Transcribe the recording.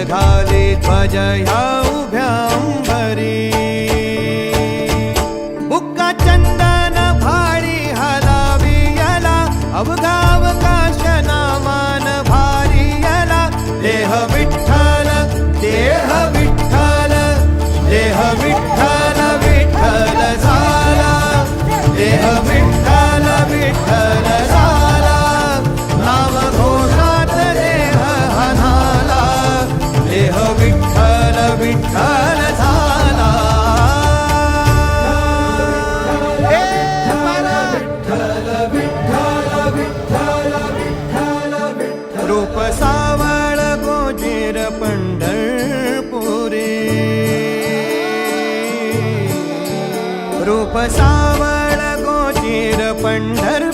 झाले ध्वज ह्या उभ्या अंबरी. बुक्का चंदन भाडी हलावियला अवघा अवकाश नामान भारी यला. देह विठ्ठल देह विठ्ठल देह विठ्ठल विठ्ठल झाला. देह विठ्ठल विठ्ठल झाला. नाम घोषात देह हनाला. देह विठ्ठल विठ्ठल झाला. रूप सावळ गोजीर पंढरपुरी. रूप सावळ गोजीर पंढर